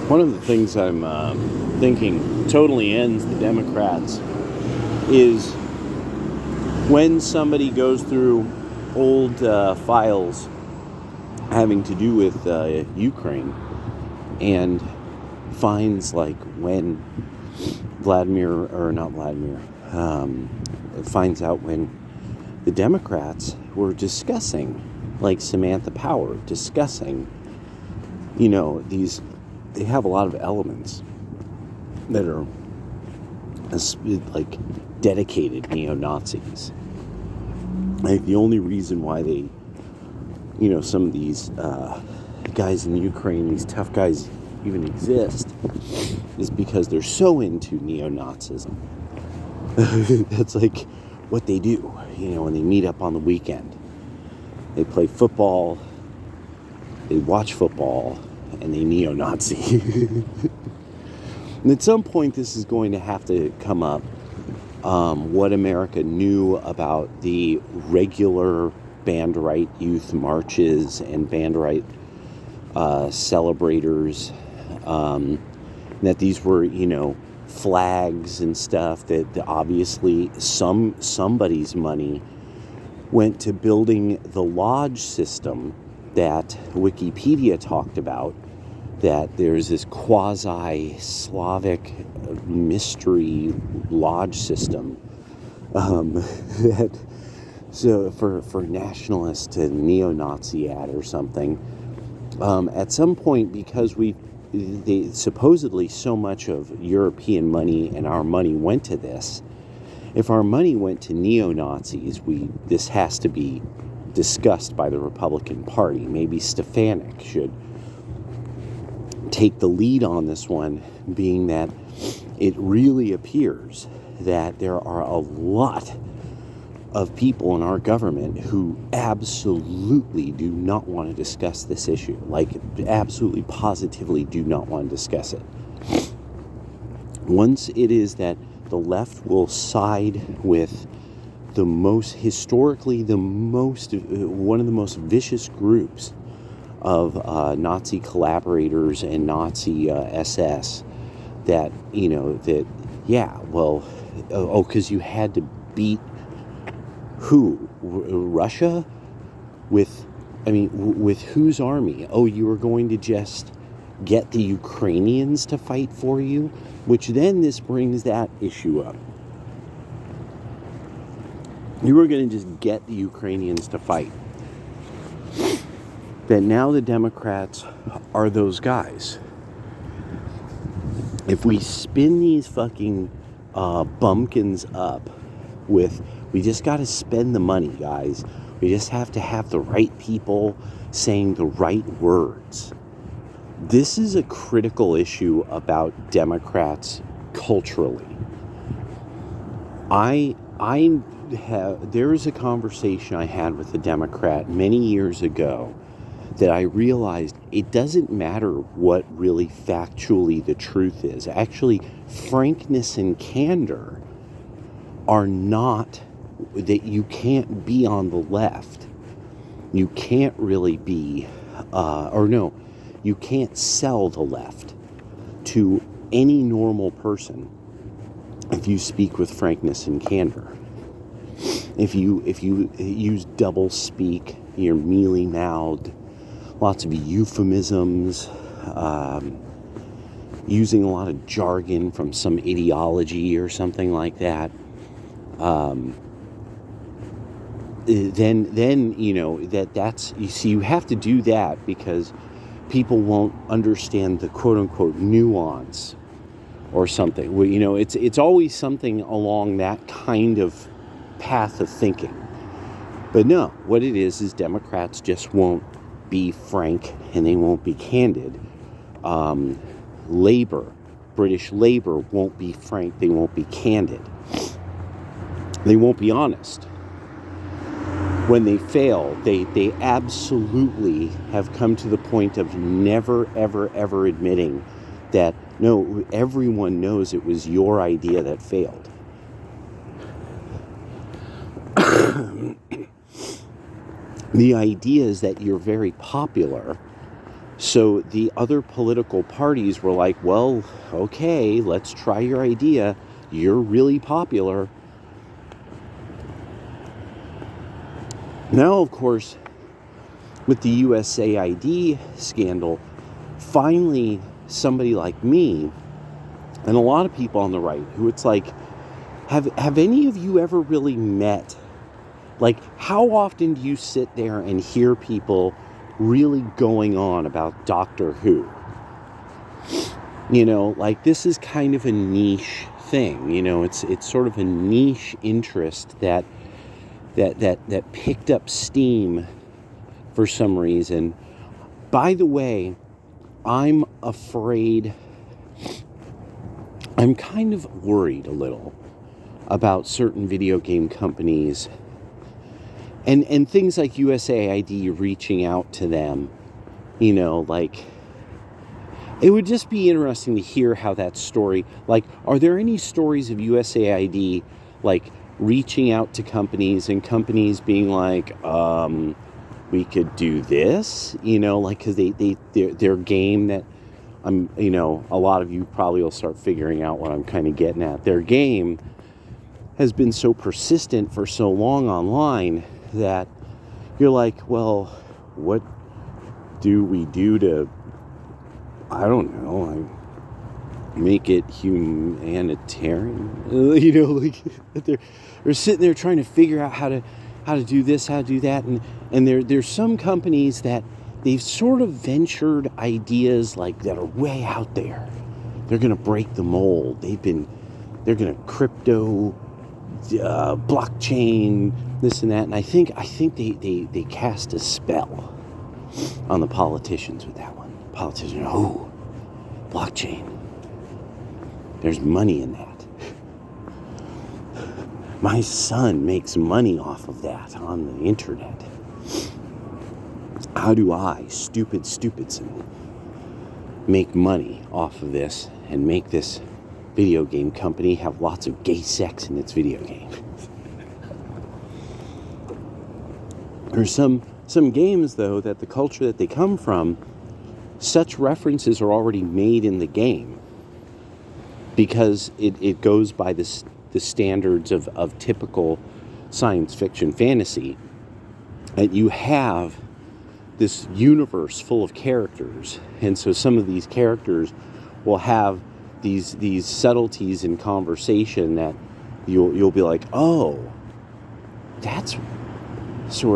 One of the things I'm thinking totally ends the Democrats is when somebody goes through old files having to do with Ukraine and finds like when finds out when the Democrats were discussing, like Samantha Power, discussing, they have a lot of elements that are like dedicated neo-Nazis. Like the only reason why they, some of these guys in Ukraine, these tough guys even exist is because they're so into neo-Nazism. That's like what they do, when they meet up on the weekend. They play football, they watch football, and they neo-Nazi. And at some point this is going to have to come up, what America knew about the regular band right youth marches and band right celebrators, that these were, flags and stuff that obviously somebody's money went to building the lodge system that Wikipedia talked about, that there's this quasi-Slavic mystery lodge system that so for nationalist to neo-Nazi ad or something. At some point, because they supposedly so much of European money and our money went to this. If our money went to neo-Nazis, this has to be discussed by the Republican Party. Maybe Stefanik should take the lead on this one, being that it really appears that there are a lot of people in our government who absolutely do not want to discuss this issue. Like, absolutely, positively do not want to discuss it. Once it is that the left will side with the most, historically, one of the most vicious groups of Nazi collaborators and Nazi SS, because you had to beat who? Russia? With whose army? Oh, you were going to just get the Ukrainians to fight for you? Which then this brings that issue up. You were going to just get the Ukrainians to fight. That now the Democrats are those guys. If we spin these fucking bumpkins up with, we just got to spend the money, guys. We just have to have the right people saying the right words. This is a critical issue about Democrats culturally. There is a conversation I had with a Democrat many years ago that I realized it doesn't matter what really factually the truth is. Actually, frankness and candor are not, that you can't be on the left. You can't really be, you can't sell the left to any normal person if you speak with frankness and candor. If you use double speak, you're mealy-mouthed, lots of euphemisms, using a lot of jargon from some ideology or something like that, then that's, you see, you have to do that because people won't understand the quote-unquote nuance or something. Well, it's always something along that kind of path of thinking. But no, what it is Democrats just won't be frank and they won't be candid. British Labour won't be frank, they won't be candid. They won't be honest. When they fail, they absolutely have come to the point of never, ever, ever admitting that, no, everyone knows it was your idea that failed. The idea is that you're very popular So the other political parties were like, well, okay, let's try your idea. You're really popular. Now, of course, with the USAID scandal, finally somebody like me and a lot of people on the right who it's like, have any of you ever really met? Like, how often do you sit there and hear people really going on about Doctor Who? You know, like, this is kind of a niche thing. You know, it's sort of a niche interest that picked up steam for some reason. By the way, I'm afraid, I'm kind of worried a little about certain video game companies and things like USAID reaching out to them. You know, like, it would just be interesting to hear how that story, like, are there any stories of USAID, like, reaching out to companies and companies being like, we could do this, you know, like, because their game that you know, a lot of you probably will start figuring out what I'm kind of getting at. Their game has been so persistent for so long online that you're like, well, what do we do to, I don't know, like, make it humanitarian? You know, like, they're sitting there trying to figure out how to do this, how to do that, and there's some companies that they've sort of ventured ideas like that are way out there. They're gonna break the mold. They're gonna crypto, blockchain, this and that, and I think they cast a spell on the politicians with that one. Politicians, oh, blockchain. There's money in that. My son makes money off of that on the internet. How do I, stupidson, make money off of this and make this video game company have lots of gay sex in its video game? There's some games, though, that the culture that they come from, such references are already made in the game because it goes by the standards of typical science fiction fantasy. And you have this universe full of characters, and so some of these characters will have these subtleties in conversation that you'll be like, oh, that's so.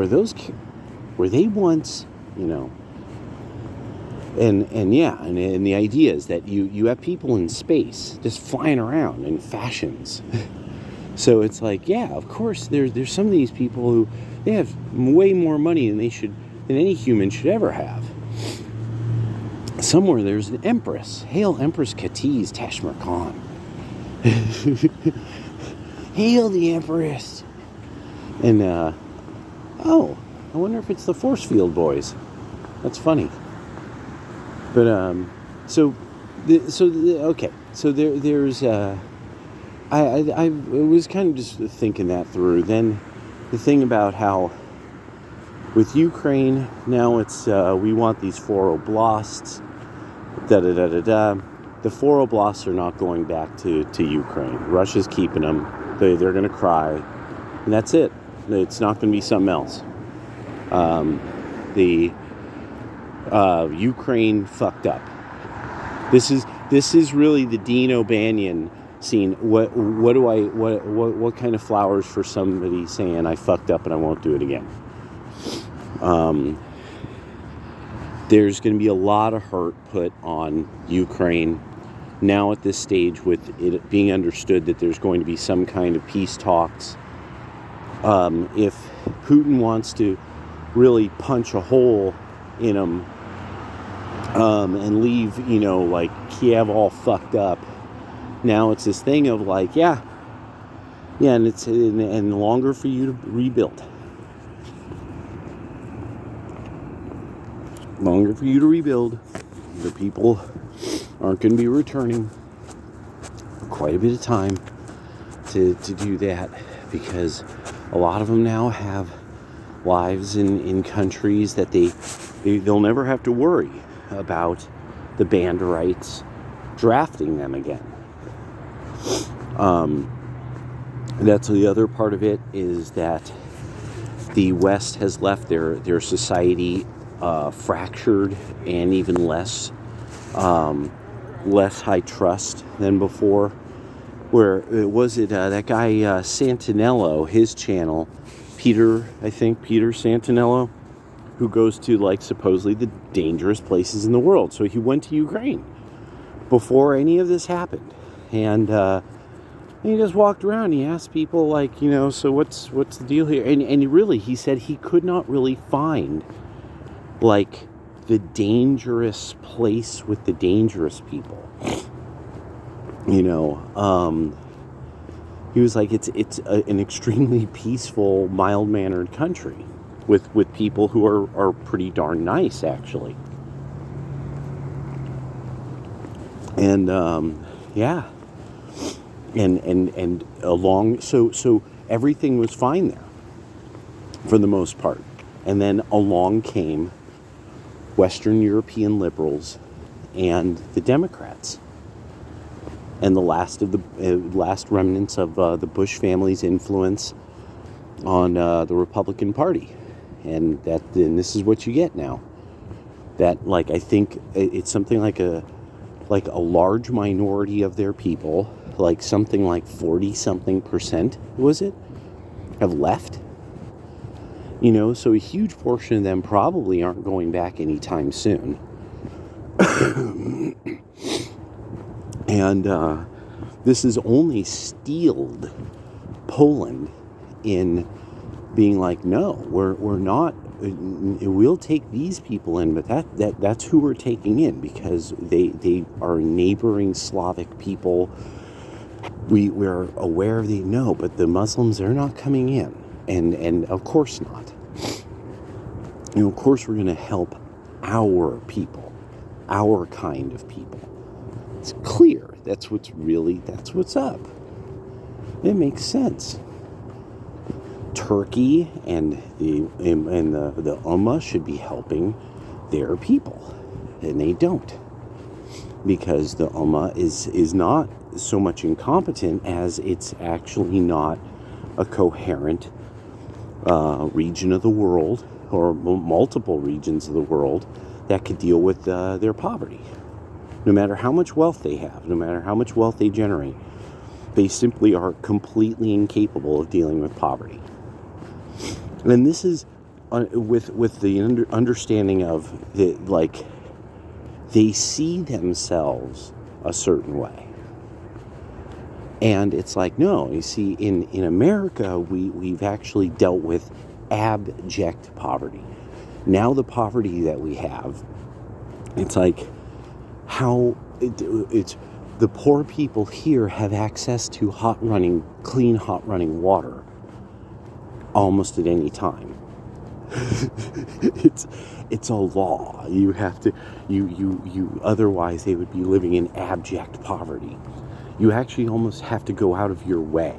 Were they once, you know? And yeah, and the idea is that you have people in space just flying around in fashions. So it's like, yeah, of course, there's some of these people who they have way more money than any human should ever have. Somewhere there's an empress. Hail Empress Khatiz Tashmir Khan. Hail the Empress. And oh, I wonder if it's the Force Field Boys. That's funny. But okay. So there's I was kind of just thinking that through. Then the thing about how with Ukraine now it's we want these 4 oblasts. The 4 oblasts are not going back to Ukraine. Russia's keeping them. They're going to cry, and that's it. It's not going to be something else. Ukraine fucked up. This is really the Dean O'Banion scene. What kind of flowers for somebody saying I fucked up and I won't do it again. There's going to be a lot of hurt put on Ukraine now at this stage, with it being understood that there's going to be some kind of peace talks. If Putin wants to really punch a hole in them and leave, you know, like Kiev all fucked up, now it's this thing of like, yeah, and it's and longer for you to rebuild. Longer for you to rebuild. The people aren't going to be returning for quite a bit of time to do that, because a lot of them now have lives in countries that they'll never have to worry about the Banderites drafting them again. That's the other part of it, is that the West has left their society fractured and even less high trust than before. Where was it that guy Santinello, his channel, Peter Santinello, who goes to like supposedly the dangerous places in the world. So he went to Ukraine before any of this happened, and he just walked around and he asked people, like, so what's the deal here? And he said he could not really find like the dangerous place with the dangerous people. He was like, it's an extremely peaceful, mild-mannered country with people who are pretty darn nice, actually. And yeah. And along, so everything was fine there for the most part. And then along came Western European liberals and the Democrats, and the last remnants of the Bush family's influence on the Republican Party. And this is what you get now. That, like, I think it's something like a large minority of their people, like something like 40-something%, was it, have left. So a huge portion of them probably aren't going back anytime soon. And this has only steeled Poland in being like, no, we're not. We'll take these people in, but that's who we're taking in, because they are neighboring Slavic people. We're aware of but the Muslims, they're not coming in, and of course not. Of course we're going to help our people, our kind of people. It's clear. That's what's up. It makes sense. Turkey and the Ummah should be helping their people, and they don't, because the Ummah is not so much incompetent as it's actually not a coherent region of the world, or multiple regions of the world, that could deal with their poverty. No matter how much wealth they have, no matter how much wealth they generate, they simply are completely incapable of dealing with poverty. And this is with the understanding of like, they see themselves a certain way. And it's like, no, you see, in America, we've actually dealt with abject poverty. Now the poverty that we have, it's like, it's the poor people here have access to clean hot running water almost at any time. It's a law. You have to, you otherwise they would be living in abject poverty. You actually almost have to go out of your way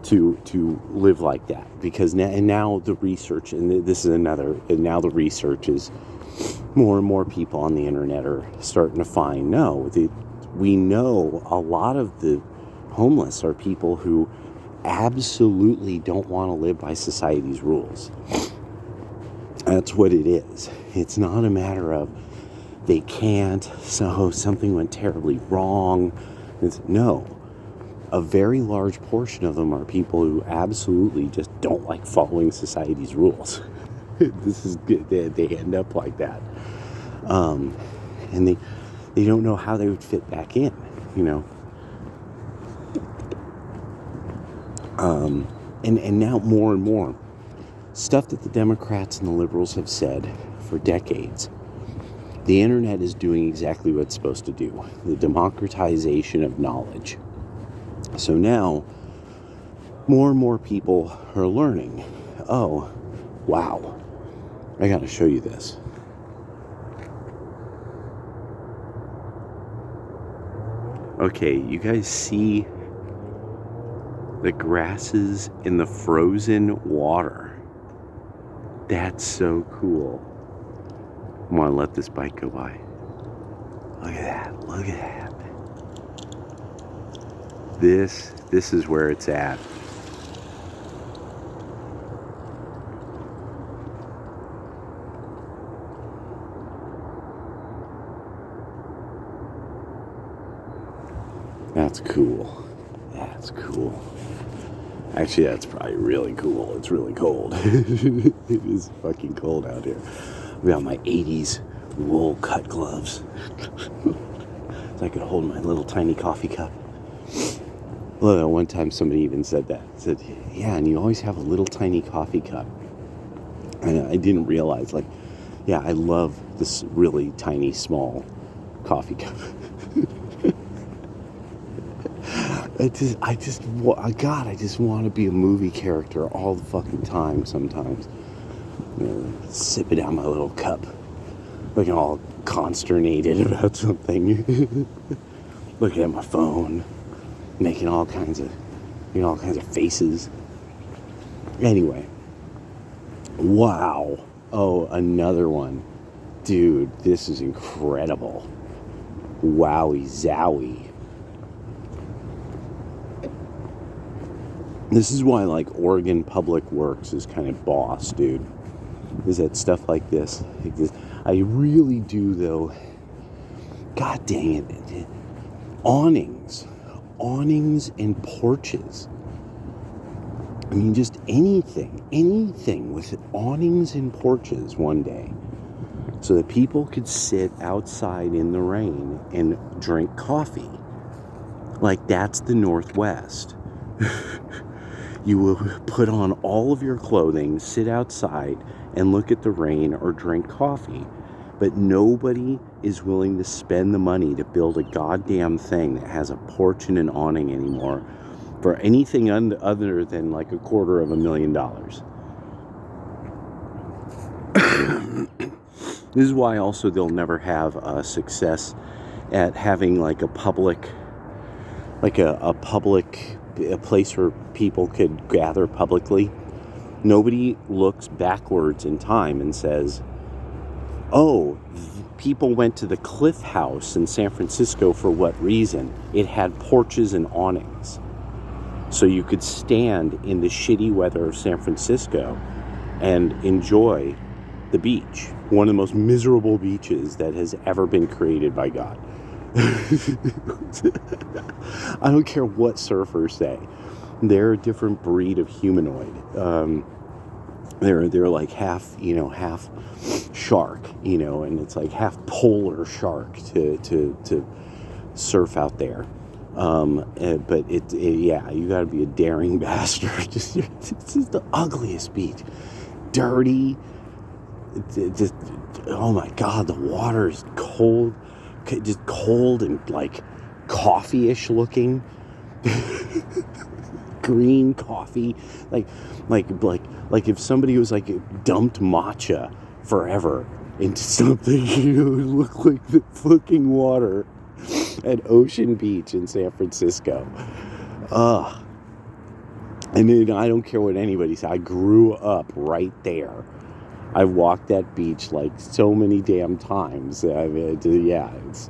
to live like that, because now the research, and this is another, and now the research is, more and more people on the internet are starting to find, we know a lot of the homeless are people who absolutely don't want to live by society's rules. That's what it is. It's not a matter of they can't, so something went terribly wrong. No. A very large portion of them are people who absolutely just don't like following society's rules. This is good. They end up like that. And they don't know how they would fit back in, And now more and more stuff that the Democrats and the liberals have said for decades. The internet is doing exactly what it's supposed to do. The democratization of knowledge. So now, more and more people are learning. Oh, wow. I gotta show you this. Okay, you guys see the grasses in the frozen water. That's so cool. I want to let this bike go by. Look at that. Look at that. This is where it's at. That's cool. That's cool. Actually, that's probably really cool. It's really cold. It is fucking cold out here. I got my 80s wool cut gloves. So I could hold my little tiny coffee cup. Well, one time somebody even said that. Said, yeah, and you always have a little tiny coffee cup. And I didn't realize, like, yeah, I love this really tiny, small coffee cup. I just want to be a movie character all the fucking time sometimes. You know, sipping down my little cup, looking all consternated about something. Looking at my phone, making all kinds of faces. Anyway. Wow. Oh, another one. Dude, this is incredible. Wowie zowie. This is why, like, Oregon Public Works is kind of boss, dude. Is that stuff like this. I really do, though. God dang it. Awnings and porches. I mean, just anything with awnings and porches one day. So that people could sit outside in the rain and drink coffee. Like, that's the Northwest. You will put on all of your clothing, sit outside, and look at the rain or drink coffee. But nobody is willing to spend the money to build a goddamn thing that has a porch and an awning anymore for anything other than like $250,000. This is why also they'll never have success at having like a public, a place where people could gather publicly. Nobody looks backwards in time and says, oh, people went to the Cliff House in San Francisco for what reason? It had porches and awnings. So you could stand in the shitty weather of San Francisco and enjoy the beach. One of the most miserable beaches that has ever been created by God. I don't care what surfers say. They're a different breed of humanoid. They're like half shark, and it's like half polar shark to surf out there. But yeah, you got to be a daring bastard. This is the ugliest beach, dirty. Just, oh my God, the water is cold. Just cold and like coffee-ish looking. Green coffee, like if somebody was like dumped matcha forever into something, it would look like the fucking water at Ocean Beach in San Francisco. And then I don't care what anybody says. I grew up right there. I've walked that beach like so many damn times. I mean, yeah, it's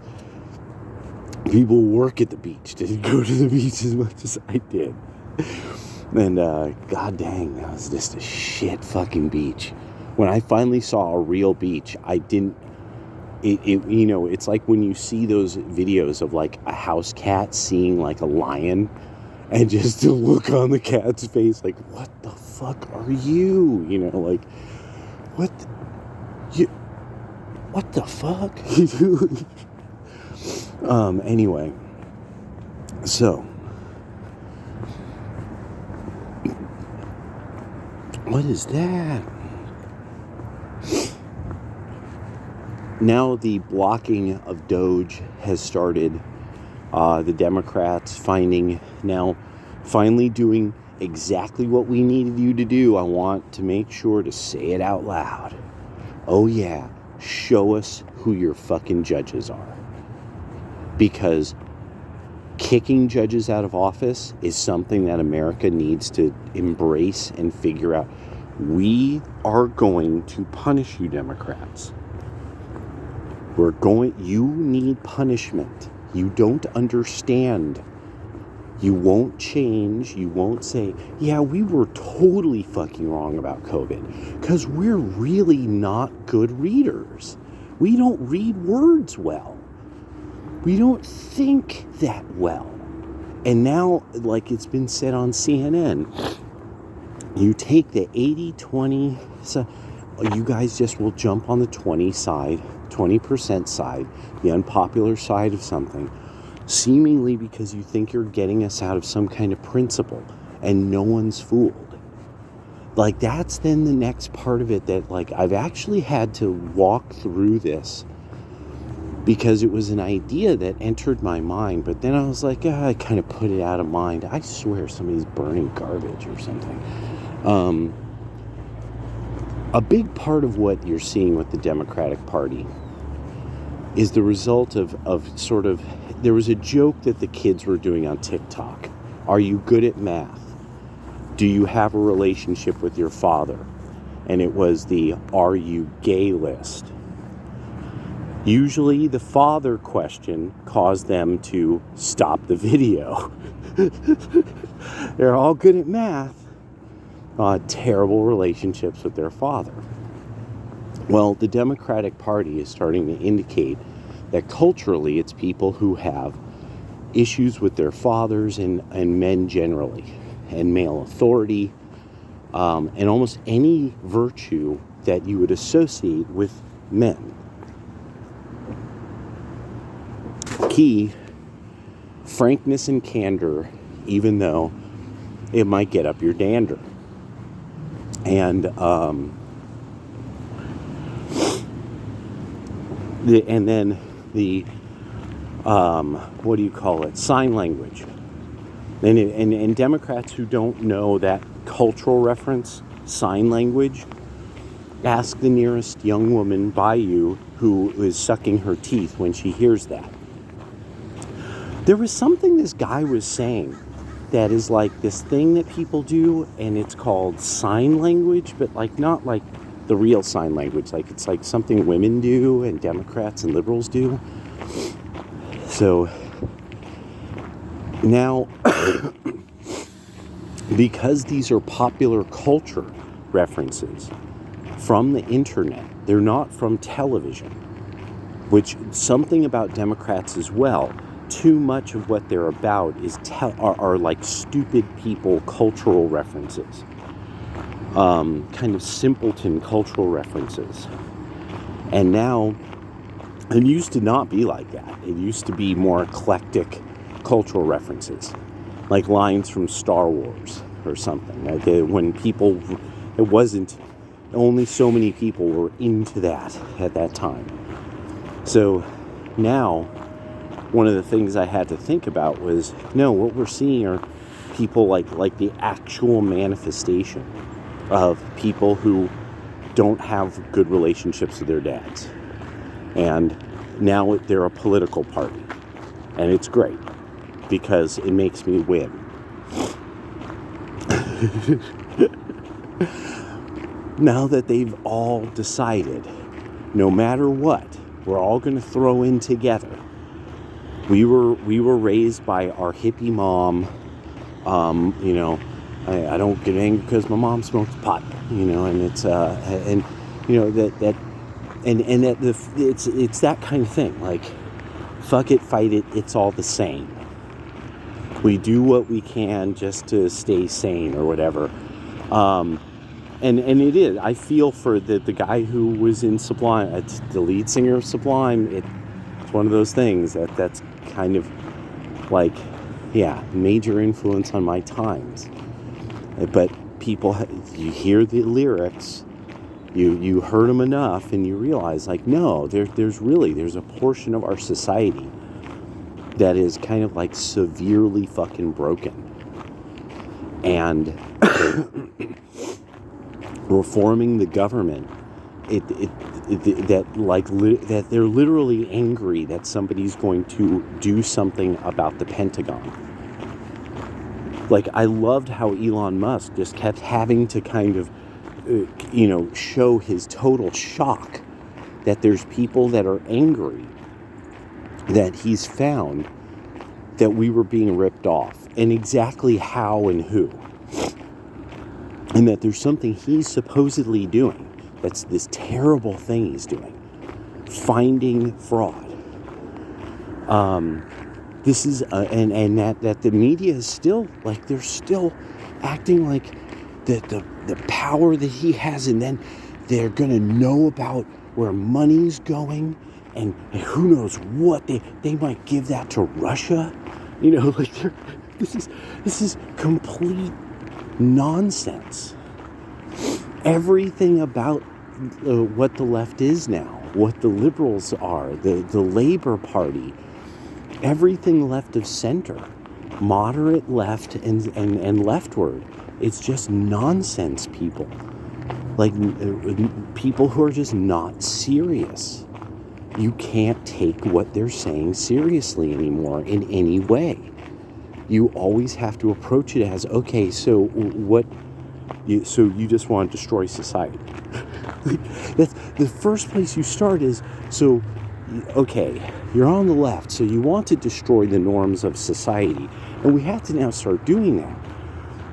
people work at the beach. Didn't go to the beach as much as I did. And god dang, that was just a shit fucking beach. When I finally saw a real beach, I didn't. It's like when you see those videos of like a house cat seeing like a lion, and just to look on the cat's face, like, what the fuck are you? Like. What the fuck? Anyway, so what is that? Now the blocking of Doge has started. The Democrats finally doing exactly what we needed you to do. I want to make sure to say it out loud. Oh yeah, show us who your fucking judges are. Because kicking judges out of office is something that America needs to embrace and figure out. We are going to punish you, Democrats. You need punishment. You don't understand. You won't change. You won't say, yeah, we were totally fucking wrong about COVID. Because we're really not good readers. We don't read words well. We don't think that well. And now, like it's been said on CNN, you take the 80-20, so you guys just will jump on the 20% side, the unpopular side of something, seemingly because you think you're getting us out of some kind of principle, and no one's fooled. Like, that's then the next part of it that, like, I've actually had to walk through this because it was an idea that entered my mind, but then I was like, I kind of put it out of mind. I swear somebody's burning garbage or something. A big part of what you're seeing with the Democratic Party is the result of sort of, there was a joke that the kids were doing on TikTok. Are you good at math? Do you have a relationship with your father? And it was the are you gay list. Usually the father question caused them to stop the video. They're all good at math. Terrible relationships with their father. Well, the Democratic Party is starting to indicate that culturally it's people who have issues with their fathers and men generally, and male authority, and almost any virtue that you would associate with men. Key, frankness and candor, even though it might get up your dander. And then the what do you call it? Sign language. And Democrats who don't know that cultural reference, sign language, ask the nearest young woman by you who is sucking her teeth when she hears that. There was something this guy was saying that is like this thing that people do, and it's called sign language, but like not like the real sign language. Like it's like something women do and Democrats and liberals do. So now, because these are popular culture references from the internet, they're not from television, which something about Democrats as well. Too much of what they're about is are like stupid people cultural references, kind of simpleton cultural references. And now, it used to not be like that. It used to be more eclectic cultural references, like lines from Star Wars or something. When people, it wasn't, only so many people were into that at that time. So now, one of the things I had to think about was, no, what we're seeing are people like the actual manifestation of people who don't have good relationships with their dads. And now they're a political party. And it's great because it makes me win. Now that they've all decided, no matter what, we're all going to throw in together. We were raised by our hippie mom. I don't get angry because my mom smokes pot. And it's it's that kind of thing. Like, fuck it, fight it. It's all the same. We do what we can just to stay sane or whatever. And it is. I feel for the guy who was in Sublime, the lead singer of Sublime. It's one of those things that's kind of like, yeah, major influence on my times. But people, you hear the lyrics, you heard them enough, and you realize, like, no, there's a portion of our society that is kind of like severely fucking broken. And reforming the government, that they're literally angry that somebody's going to do something about the Pentagon. Like, I loved how Elon Musk just kept having to kind of, show his total shock that there's people that are angry that he's found that we were being ripped off, and exactly how and who. And that there's something he's supposedly doing that's this terrible thing he's doing. Finding fraud. This is, and that the media is still, like, they're still acting like the power that he has, and then they're going to know about where money's going, and who knows what they might give that to Russia. You know, like, this is complete nonsense. Everything about what the left is now, what the liberals are, the Labor Party, everything left of center, moderate left and leftward, it's just nonsense people. Like, people who are just not serious. You can't take what they're saying seriously anymore in any way. You always have to approach it as, okay, so you just want to destroy society. That's the first place you start is, so, okay, you're on the left, so you want to destroy the norms of society. And we have to now start doing that.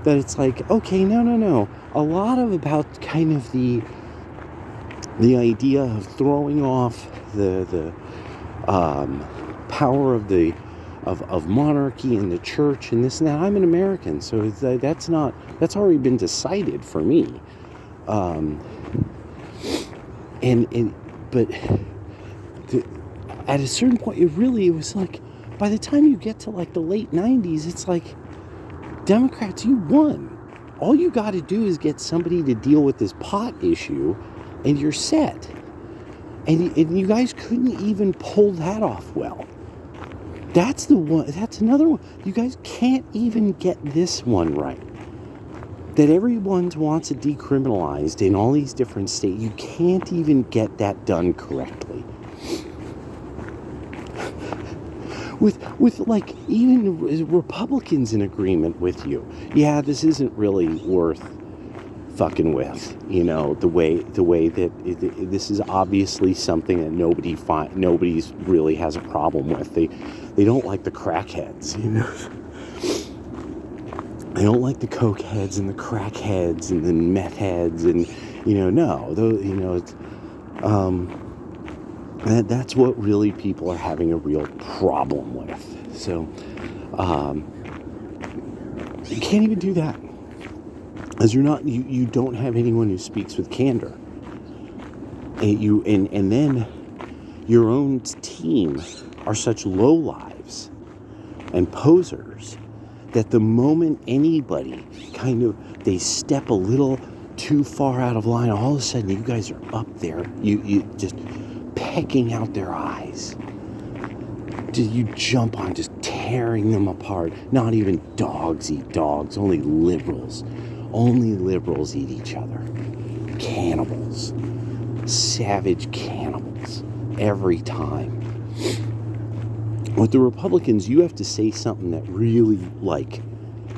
That it's like, okay, no. A lot of about kind of the idea of throwing off the power of monarchy and the church and this and that. I'm an American, so that's already been decided for me. But at a certain point, it was like, by the time you get to like the late 90s, it's like, Democrats, you won. All you got to do is get somebody to deal with this pot issue, and you're set. And you guys couldn't even pull that off well. That's the one. That's another one. You guys can't even get this one right. That everyone wants it decriminalized in all these different states. You can't even get that done correctly. With like, even Republicans in agreement with you. Yeah, this isn't really worth fucking with, you know, the way that this is obviously something that nobody's really has a problem with. They don't like the crackheads, you know. They don't like the coke heads and the crack heads and the meth heads, and that's what really people are having a real problem with. So you can't even do that. As you don't have anyone who speaks with candor. And then your own team are such lowlives and posers that the moment anybody they step a little too far out of line, all of a sudden you guys are up there, you just pecking out their eyes. You jump on, just tearing them apart. Not even dogs eat dogs, only liberals eat each other. Cannibals. Savage cannibals. Every time. With the Republicans, you have to say something that really, like,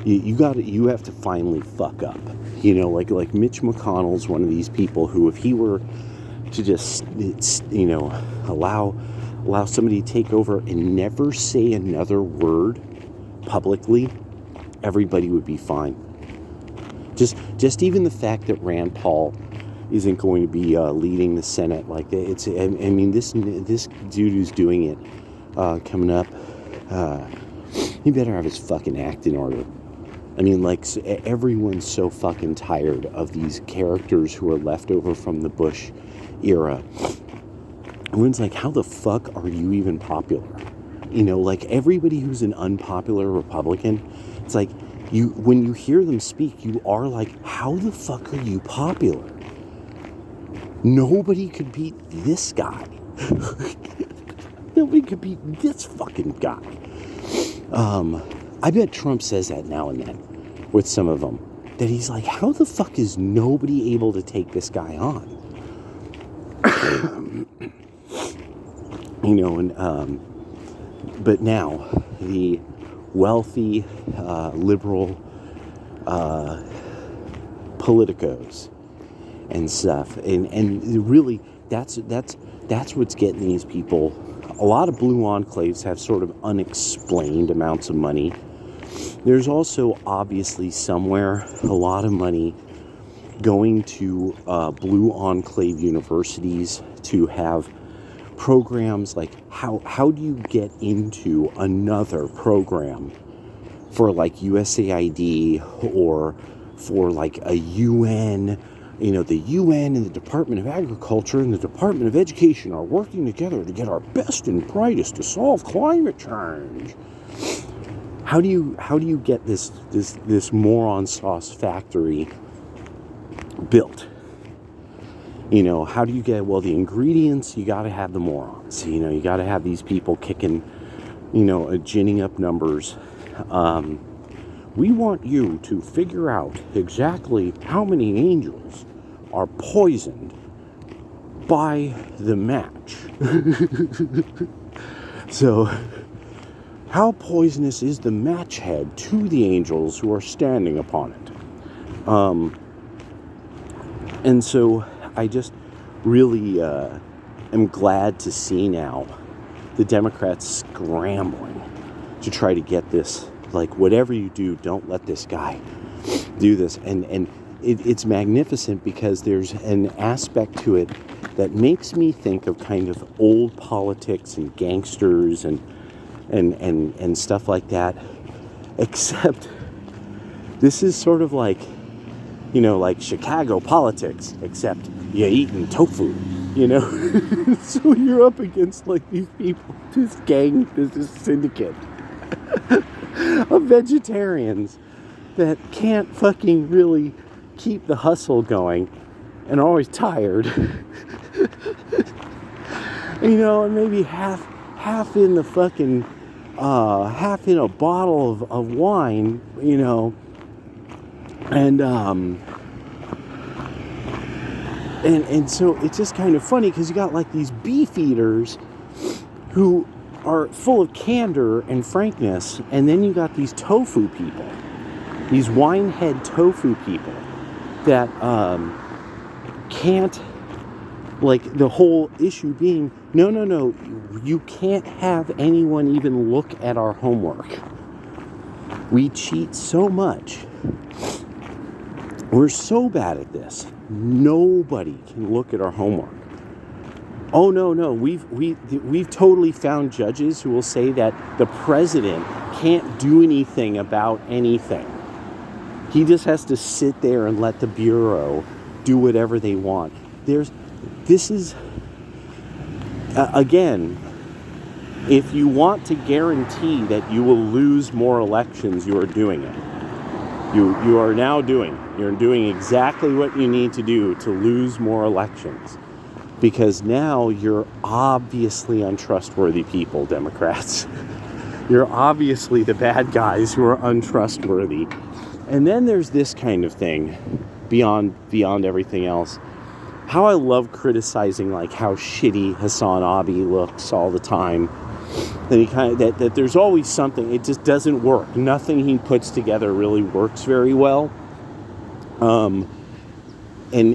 you have to finally fuck up. You know, like Mitch McConnell's one of these people who, if he were to just, allow somebody to take over and never say another word publicly, everybody would be fine. Just even the fact that Rand Paul isn't going to be leading the Senate, like, this dude who's doing it coming up, he better have his fucking act in order. I mean, like, everyone's so fucking tired of these characters who are left over from the Bush era. Everyone's like, how the fuck are you even popular? You know, like, everybody who's an unpopular Republican, it's like, when you hear them speak, you are like, how the fuck are you popular? Nobody could beat this guy. Nobody could beat this fucking guy. I bet Trump says that now and then with some of them. That he's like, how the fuck is nobody able to take this guy on? But now the wealthy, liberal politicos and stuff, and really that's that's what's getting these people. A lot of blue enclaves have sort of unexplained amounts of money. There's also obviously somewhere a lot of money going to blue enclave universities to have programs like how do you get into another program for like USAID or for like a UN. The UN and the Department of Agriculture and the Department of Education are working together to get our best and brightest to solve climate change. How do you get this moron sauce factory built? How do you get, the ingredients? You got to have the morons. You got to have these people kicking, ginning up numbers. We want you to figure out exactly how many angels are poisoned by the match. So, how poisonous is the match head to the angels who are standing upon it? And so I just really am glad to see now the Democrats scrambling to try to get this, like, whatever you do, don't let this guy do this. And it's magnificent because there's an aspect to it that makes me think of kind of old politics and gangsters and stuff like that. Except this is sort of like, like Chicago politics, except you're eating tofu, So you're up against like these people, this gang, this syndicate of vegetarians that can't fucking really keep the hustle going and are always tired. And maybe half in the fucking half in a bottle of wine, and so it's just kind of funny because you got like these beef eaters who are full of candor and frankness, and then you got these tofu people, these winehead tofu people that can't, like, the whole issue being, no, you can't have anyone even look at our homework. We cheat so much. We're so bad at this. Nobody can look at our homework. Oh no, we've totally found judges who will say that the president can't do anything about anything. He just has to sit there and let the bureau do whatever they want. This is again, if you want to guarantee that you will lose more elections, you are doing it. You are now you're doing exactly what you need to do to lose more elections. Because now you're obviously untrustworthy people, Democrats. You're obviously the bad guys who are untrustworthy. And then there's this kind of thing, beyond everything else. How I love criticizing like how shitty Hassan Abi looks all the time. That there's always something, it just doesn't work. Nothing he puts together really works very well. And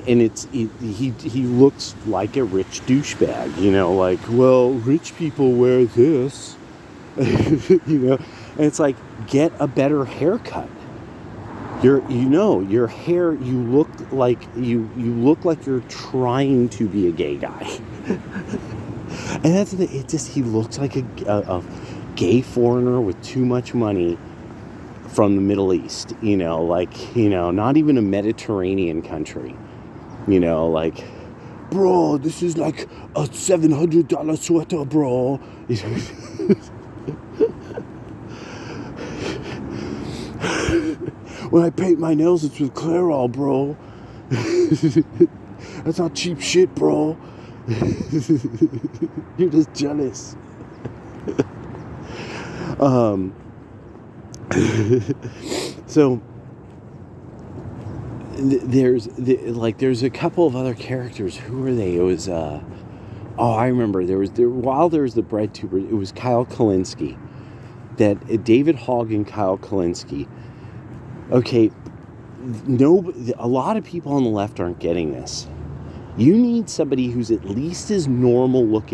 he looks like a rich douchebag, like, well, rich people wear this, and it's like, get a better haircut. Your hair, you look like you're trying to be a gay guy. And that's the thing, he looks like a gay foreigner with too much money from the Middle East, not even a Mediterranean country, like, bro, this is like a $700 sweater, bro. When I paint my nails, it's with Clairol, bro. That's not cheap shit, bro. You're just jealous. So there's a couple of other characters. Who were they? It was I remember while there was the bread tuber, it was Kyle Kulinski. That David Hogg and Kyle Kulinski. Okay, a lot of people on the left aren't getting this. You need somebody who's at least as normal looking